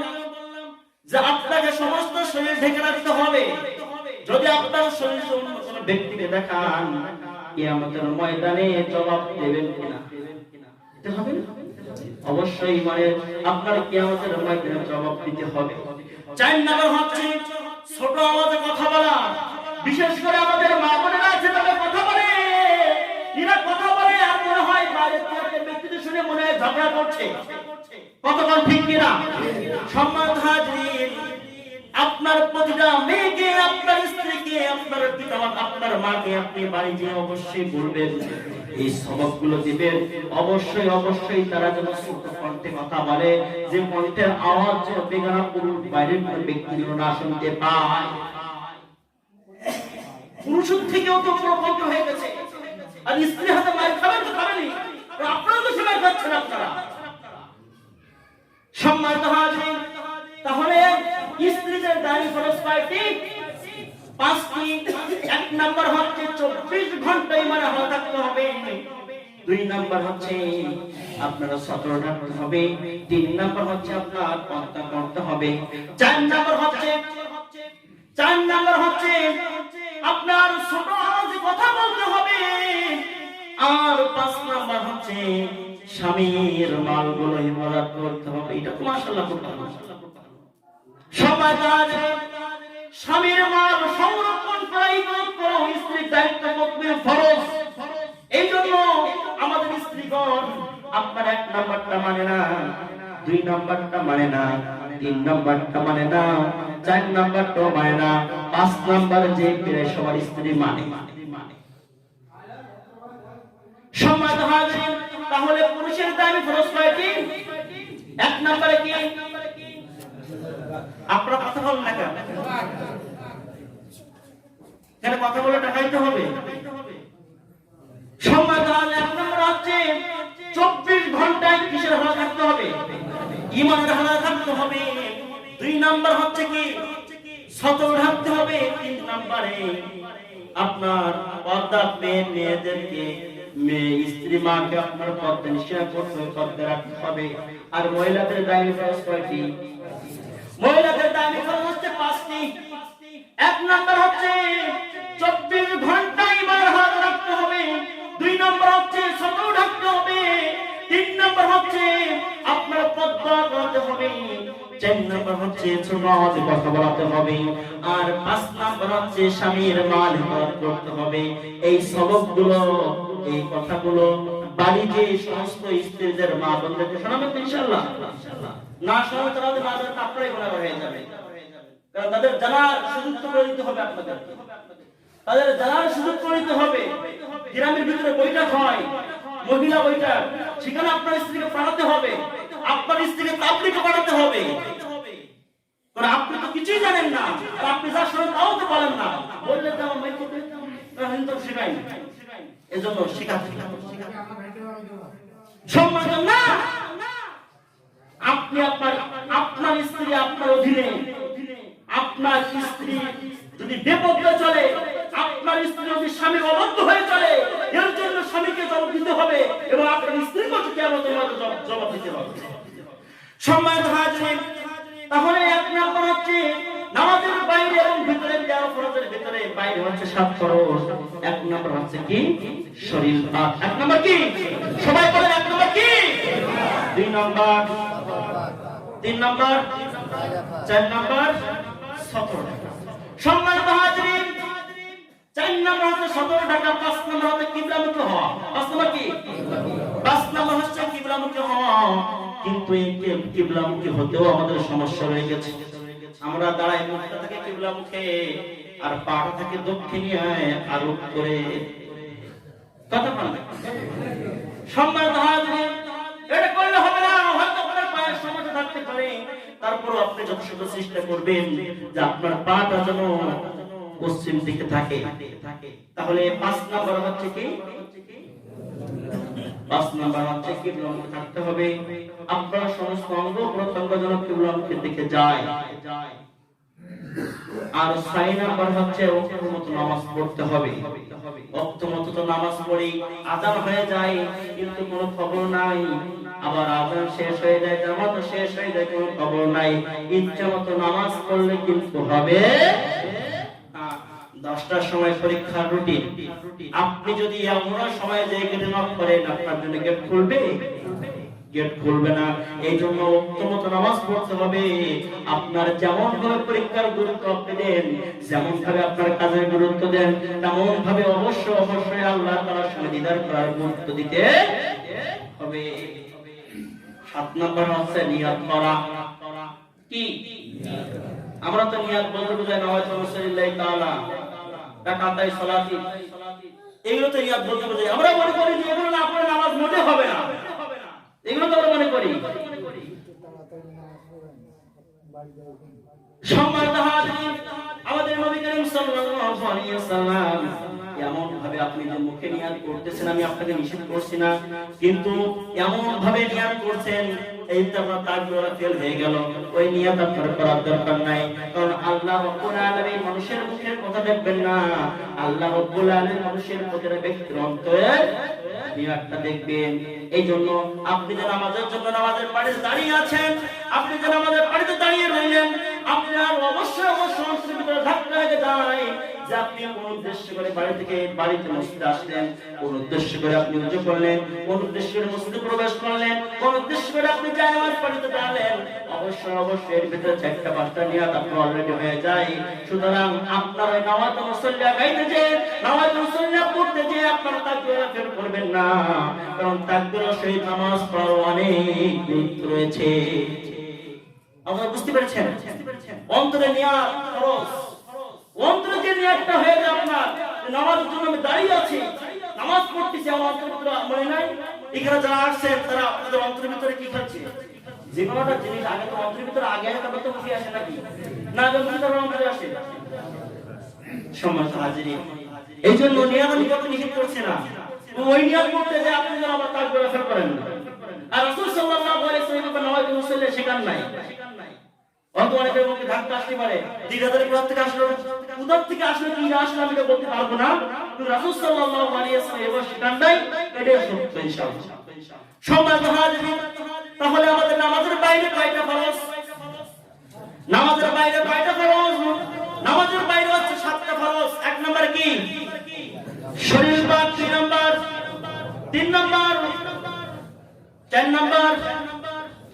যে আপনাকে সমস্ত শরীর ঢেকে রাখতে হবে। যদি আপনার শরীর অন্য কোনো ব্যক্তিকে দেখান, কিয়ামতের ময়দানে জবাব দেবেন কিনা? দিতে হবে না? অবশ্যই মানে আপনার কিয়ামতের ময়দানে জবাব দিতে হবে। 4 নম্বর হচ্ছে ছোট আওয়াজে কথা বলা। বিশেষ করে আমাদের মা বোনেরা আছে, তারা কথা বলে, এরা কথা বলে আর মনে হয় বাইরে থেকে ব্যক্তিদের শুনে মনে হয় ঝগড়া করছে। কতক্ষণ ঠিক কিনা? সম্মানিত হাজির, আপনার প্রতিটা মেয়েকে, আপনার স্ত্রীকে, আপনার পিতামাতা, আপনার মাকে আপনি বাড়ি যেয়ে অবশ্যই বলবেন, এই সবকগুলো দিবেন। অবশ্যই অবশ্যই তারা যেন ছোট কণ্ঠে কথা বলে, যে কণ্ঠের আওয়াজ যেন বেগানা পুরুষ বাইরের কোনো ব্যক্তি যেন না শুনতে পায়। পুরুষের থেকেও তো বড় কণ্ঠ হয়ে গেছে, আর স্ত্রী হাতে মায়ের খাবেন তো খাবেনি, আপনারা তো সেবার পাচ্ছেন আপনারা। সম্মানিত হাজির, তাহলে স্ত্রীদের দাবি ফরজ কয়টি? 5টি। 1 নাম্বার হচ্ছে 24 ঘন্টা ঈমানে হালাত থাকতে হবে। 2 নাম্বার হচ্ছে আপনারা সতর রাখতে হবে। 3 নাম্বার হচ্ছে আপনার পর্দা করতে হবে। 4 নাম্বার হচ্ছে আপনার ছোট আওয়াজে কথা বলতে হবে। আর 5 নাম্বার হচ্ছে স্বামীর মালগুলো হিফাজত করতে হবে। এটা তো মাশাআল্লাহ খুব ভালো। সবাই জানে স্বামীর মাল সংরক্ষণ করা ইবাদত করা স্ত্রীর দায়িত্ব করতে ফরজ। এই জন্য আমাদের স্ত্রীগণ আপনার 1 নাম্বারটা মানে না, 2 নাম্বারটা মানে না, 3 নাম্বারটা মানে না, 4 নাম্বারটাও মানে না, 5 নাম্বার যে প্রায় সবার স্ত্রী মানে। সম্মানিত হাজির, তাহলে পুরুষের দাবি ফরজ কয়টি? 1 নম্বরে কি? আপনারা কথা বলেন না কেন? কেন কথা বলে টাকাইতে হবে? সম্মানিত হাজির, 1 নম্বর হচ্ছে 24 ঘন্টায় কিসের হালাত থাকতে হবে? ঈমানের হালাত থাকতে হবে। 2 নম্বর হচ্ছে কি? সতর রাখতে হবে। 3 নম্বরে আপনার পর্দা মেয়েদেরকে, মেয়ে স্ত্রী মাকে আপনার পর্দা নিশ্চয় করতে হবে, পর্দা রাখতে হবে। আর মহিলাদের দাবি ফরজ কয়টি? মহিলাদের দাবি ফরজ হচ্ছে 5টি। 1 নাম্বার হচ্ছে 24 ঘন্টা ঈমান হালাত রাখতে হবে। 2 নাম্বার হচ্ছে সতর রাখতে হবে। 3 নাম্বার হচ্ছে আপনার পর্দা করতে হবে। 4 নাম্বার হচ্ছে ছোট আওয়াজে কথা বলতে হবে। আর 5 নাম্বার হচ্ছে স্বামীর মাল হিফাজত করতে হবে। এই সবকগুলো, এই কথাগুলো বাড়িতে সমস্ত স্ত্রীদের মা বোনদেরকে শোনাবেন ইনশাআল্লাহ। না শোনালে তাদের মা বোনদের আপনারাই গুনাহগার হয়ে যাবে। কারণ তাদের জানার সুযোগ করে দিতে হবে আপনাদের, তাদের জানার সুযোগ করে দিতে হবে। গ্রামের ভিতরে বৈঠক হয়, মহিলা বৈঠক, সেখানে আপনার স্ত্রীকে পাঠাতে হবে, আপনার স্ত্রীকে তাবলীগে পাঠাতে হবে। কারণ আপনি তো কিছুই জানেন না, আর আপনি যা শোনেন তাও তো বলেন না, বললে তো আমার মেয়ে করতে তো শেখাই। এজন্য শেখাতে সম্মান না। আপনি আপনার স্ত্রী আপনার অধীনে, আপনার স্ত্রী যদি বেপরোয়া চলে, আপনার স্ত্রী যদি স্বামীর অবাধ্য হয়ে চলে, এর জন্য স্বামীকে জবাব দিতে হবে এবং আপনার স্ত্রীকে কিয়ামতের মাঠে জবাব দিতে হবে। সম্মানিত হাজির, তাহলে 1 নাম্বার হচ্ছে নামাজের বাইরে এবং ভিতরে, যারা ফরজের ভিতরে বাইরে হচ্ছে 7 ফরজ। 1 নাম্বার হচ্ছে কি? শরীর পাক। 1 নাম্বার কি? সবাই বলেন 1 নাম্বার কি? 2 নাম্বার, 3 নাম্বার, 4 নাম্বার সতর। সম্মানিত হাজির, 4 নাম্বার হচ্ছে সতর ঢাকা, 5 নাম্বার হচ্ছে কিবলামুখী হওয়া। 5 নাম্বার কি? 5 নাম্বার হচ্ছে কিবলামুখী হওয়া। কিন্তু এই কিবলামুখী হতেও আমাদের সমস্যা রয়ে গেছে। আমরা দাঁড়াই মুখটা থেকে কিবলামুখে, আর পাটা থেকে দক্ষিণে আরোপ করে কথা বলে। সম্মানিত হাজির, এটা করলে হবে না। হয়তো আপনার হয় সমাজে থাকতে পারে, তারপরও আপনি যথেষ্ট চেষ্টা করবেন যে আপনার পাটা যেন পশ্চিম দিকে থাকে। তাহলে 5 নাম্বার হচ্ছে কি, 5 নাম্বার হচ্ছে কিবলামুখী থাকতে হবে। আপনার সমস্ত অঙ্গ প্রত্যঙ্গ যেন কিবলামুখীর দিকে যায়। আর 6 নাম্বার হচ্ছে ওয়াক্ত মতো নামাজ পড়তে হবে। ওয়াক্ত মতো তো নামাজ পড়ি, আযান হয়ে যায় কিন্তু কোনো খবর নাই, আবার আযান শেষ হয়ে যায়, জামাত শেষ হয়ে যায়, কোনো খবর নাই। ইচ্ছা মতো নামাজ পড়লে কিন্তু হবে। 10টার সময় পরীক্ষার রুটিন, আপনি যদি এমন সময় যে গেটে নক করেন আপনার জন্য গেট খুলবে? গেট খুলবে না। এই জন্য ওয়াক্ত নামাজ পড়তে হবে। আপনার যেমন ভাবে পরীক্ষার গুরুত্ব আপনি দেন, যেমন ভাবে আপনার কাজের গুরুত্ব দেন, তেমন ভাবে অবশ্যই আল্লাহ তাআলার সঙ্গে দিদার করার গুরুত্ব দিতে হবে। 7 নাম্বার হচ্ছে নিয়ত করা। কি আমরা তো নিয়ত বলতে বোঝাই নাওয়াইতু রাসূলিল্লাহি তাআলা রাকাতাই সালাতি, এগুলো তো নিয়ত বলতে বোঝাই। আমরা মনে করি যে এগুলো না পড়লে নামাজ মোটে হবে না, এগুলো তো আমরা মনে করি। সম্মানিত হাজিরিন, আমাদের নবী করিম সাল্লাল্লাহু আলাইহি ওয়াসাল্লাম এমন ভাবে আপনি যে মুখে নিয়াত করতেছেন, আমি আপনাকে নিষেধ করছি না, কিন্তু এমন ভাবে নিয়াত করছেন এই তো আপনার তাকবীর ফেল হয়ে গেল। ওই নিয়াত আপনার করার দরকার নাই, কারণ আল্লাহ রাব্বুল আলামিন মানুষের মুখের কথা দেখবেন না, আল্লাহ রাব্বুল আলামিন মানুষের প্রতিটা ব্যক্তির অন্তরের নিয়াতটা দেখবেন। এই জন্য আপনি যে নামাজের জন্য নামাজের পাড়ে দাঁড়িয়ে আছেন, আপনি যে নামাজের পাড়েতে দাঁড়িয়ে রইলেন, আপনার অবশ্যই অন্তরের ভিতরে ধাক্কা লেগে যায় যে আপনি কোন উদ্দেশ্য করে বাড়ি থেকে বাড়িতে মসজিদে আসলেন, কোন উদ্দেশ্য করে আপনি ওযু করলেন, কোন উদ্দেশ্য করে মসজিদে প্রবেশ করলেন, কোন উদ্দেশ্য করে আপনি জামাত পড়তে দাঁড়ালেন, অবশ্যই এর ভিতরে 4টা নিয়াত আপনার অলরেডি হয়ে যায়। সুতরাং আপনার ওই নামাজ মুসল্লি গাইতে যে নামাজ মুসল্লি পড়তে যে আপনার তাকবীর ফেল করবেন না, কারণ তাকবীরের সহিত নামাজ পড়ার অনেক গুরুত্ব রয়েছে। আপনারা বুঝতে পেরেছেন? অন্তরে নিয়াত ফরজ। অন্তরে যে নিয়াতটা হয়ে যায় আপনার, নামাজের জন্য আমি দাঁড়িয়ে আছি, নামাজ পড়তেছি, আমার অন্তরের ভিতরে মনে নাই। এখানে যারা আসছেন তারা আপনাদের অন্তরের ভিতরে কি খাচ্ছে? যে কোনোটা জিনিস আগে তো অন্তরের ভিতরে আগে তারপর তো মুখে আসে নাকি? না, ভিতরে অন্তরে আসে। সম্মানিত হাজিরিন, এই জন্য নিয়াত আমি কত নিষেধ করছি না, ওই নিয়াত করতে যে আপনি যেন আবার তাকবীর ফেল করেন না। আর রাসূল সাল্লাল্লাহু আলাইহি ওয়াসাল্লাম নওয়াজ মুসল্লি শেখান নাই। অনেক অনেকের মুখে ধাক্কা আসতে পারে, দিদাদের কোথা থেকে আসলো, কোথা থেকে আসলো, কি আসলো আমি তো বলতে পারবো না, কিন্তু রাসূল সাল্লাল্লাহু আলাইহি ওয়াসাল্লাম এবার শেখান নাই, এটাই সত্য ইনশাআল্লাহ। সম্মানিত হাজিরিন, তাহলে আমাদের নামাজের বাইরে কয়টা ফরজ? নামাজের বাইরে কয়টা ফরজ? নামাজের বাইরে হচ্ছে 7টা ফরজ। 1 নাম্বার কি? শরীর পাক। 2 নাম্বার, 3 নাম্বার, 4 নাম্বার,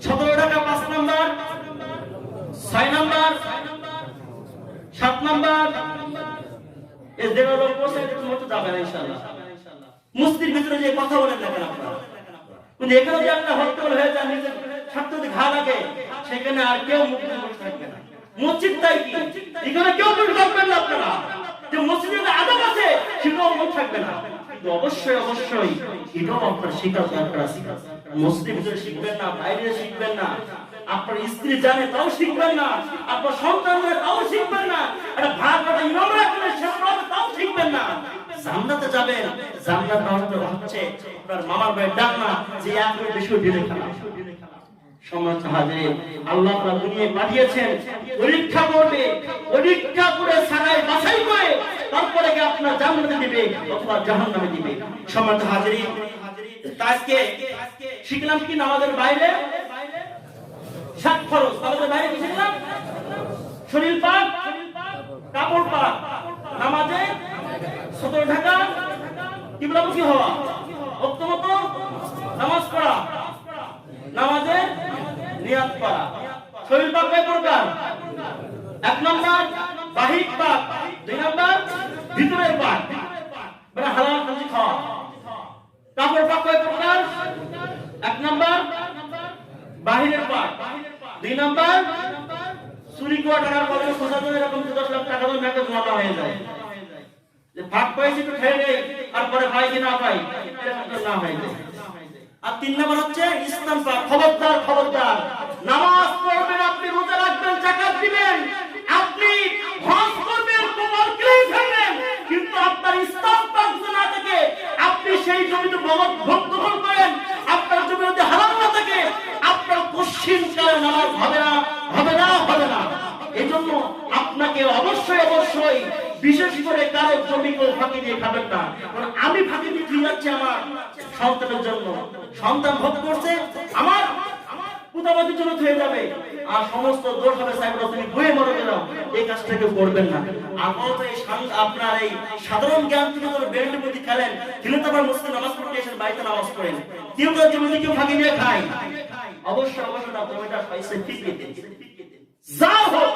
17 টাকা 5 নাম্বার, 6 নাম্বার, 7 নাম্বার। এই যেগুলো কোর্সে মতো যাবে না ইনশাআল্লাহ। মসজিদের ভিতরে যে কথা বলেন না কেন আপনারা, কিন্তু এখানে যে একটা হট্টগোল হয়ে যায়, নিজের ছাত্রতে ঘা লাগে, সেখানে আর কেউ মুখ বসে থাকবে না। মসজিদটাই কি, এখানে কেউ মুখ থাকবেন না আপনারা, যে মসজিদের আদব আছে সেটাও মুখ থাকবে না। অবশ্যই এটাও আপনার শিক্ষা দরকার আছে। মসজিদের ভিতরে শিখবেন না, বাইরে শিখবেন না, আপনার স্ত্রী জানে তাও শিখবেন না, আপনার সন্তান জানে তাও শিখবেন না, একটা ভাগ একটা ইমামরা করে সেটা তাও শিখবেন না। জান্নাতে যাবেন, জান্নাত হচ্ছে আপনার মামার ভাইয়ের ডাক না যে আপনি বেশি ঢেলে খান। সম্মানিত হাজিরিন, আল্লাহ তাআলা দুনিয়ায় পাঠিয়েছেন পরীক্ষা করবে, পরীক্ষা করে সারাই বাছাই করে তারপরে কি আপনার জান্নাতে দিবে অথবা জাহান্নামে দিবে। সম্মানিত হাজিরিন, আজকে শিখলাম কি নামাজের বাইরে 7 ফরজ। নামাজের বাইরে কি শিখলাম? শরীর পাক, কাপড় পাক, নামাজে 17 ঢাকা, কিবলামুখী হওয়া, ওয়াক্ত মতো নামাজ পড়া, নামাজে নিয়াত করা। শরীর পাক কয় প্রকার? 1 নাম্বার বাহির পাক, 2 নাম্বার ভিতরের পাক, মানে হালাল খাদ্য খাওয়া। কাপড় পাক কয় প্রকার? 1 নাম্বার বাহিরের পাক, 2 নাম্বার চুরি করা টাকার বদলে খোঁজা দিয়ে এরকম 10 লাখ টাকা দিয়ে ব্যাংকে জমা হয়ে যায়, যে ভাগ পাইছি তো খেয়ে নেই, তারপরে পাই কি না পাই এরকম না হয়ে যায়। আর 3 নম্বর হচ্ছে ইস্তেগফার। খবরদার খবরদার, নামাজ পড়বেন, আপনি রোজা রাখবেন, যাকাত দিবেন, আপনি হজ করবেন, কোমর ক্লিন করবেন, কিন্তু আপনার ইস্তেগফার যদি না থাকে, আপনি সেই জমিতে ভক্ত করেন, আপনার জমিতে হারাম না থাকে, আপনার পশ্চিম কালে নামাজ হবে না, হবে না, হবে না। এজন্য আপনাকে অবশ্যই অবশ্যই বিশেষ করে কারো জমি কেউ ফাঁকি দিয়ে খাবেন না। কারণ আমি ফাঁকি দিয়ে দিয়ে যাচ্ছি আমার সন্তানের জন্য, সন্তান ভোগ করছে, আমার পুতাবাদের জন্য হয়ে যাবে, আর সমস্ত দোষ হবে সাইবার তুমি বয়ে মরে গেলাম, এই কাজটা কেউ করবেন না। আপাতত এই আপনার এই সাধারণ জ্ঞান থেকে কোনো বেল্টের মধ্যে খেলেন, খেলে তো আবার মুসলিম নামাজ পড়তে এসে বাড়িতে নামাজ পড়েন, কেউ কেউ জমিতে কেউ ফাঁকি দিয়ে খায়, অবশ্যই অবশ্যই তার জমিটা পয়সা ঠিক দিতে যাও হোক।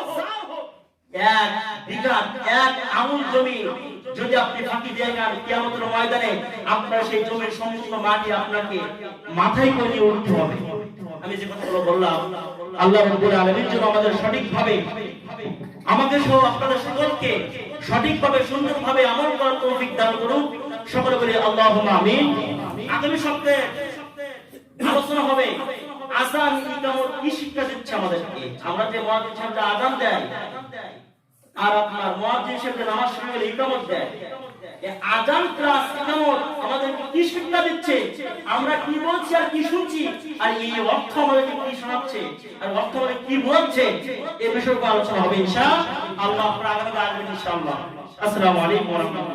1 বিঘা 1 আঙুল জমি যদি আপনি ফাঁকি দিয়ে যান, কিয়ামতের ময়দানে আপনার সেই জমির সম্পূর্ণ মাটি আপনাকে মাথায় করে নিয়ে উঠতে হবে। আমি যে কথাগুলো বললাম, আল্লাহ রাব্বুল আলামিন যেন আমাদের সঠিকভাবে, আমাকে সহ আপনাদের সকলকে সঠিকভাবে সুন্দরভাবে আমল করার তৌফিক দান করুন। সকলে বলি আল্লাহুম্মা আমিন। আগামী সপ্তাহে আলোচনা হবে আযান ইকামত কি শিক্ষা দিচ্ছে আমাদেরকে। আমরা যে মুয়াজ্জিন সাহেব আযান দেয় আর আপনার মুয়াজ্জিন সাহেব নামাজ শুরু হলে ইকামত দেয়, এই আযান প্লাস ইকামত আমাদেরকে কি শিক্ষা দিচ্ছে, আমরা কি বলছি আর কি শুনছি, আর এই অর্থ আমাদেরকে কি শোনাচ্ছে আর অর্থ আমাদের কি বলছে, এই বিষয়ে আলোচনা হবে ইনশাআল্লাহ। আপনারা আগামী আসবেন ইনশাআল্লাহ। আসসালামু আলাইকুম ওয়া রাহমাতুল্লাহ।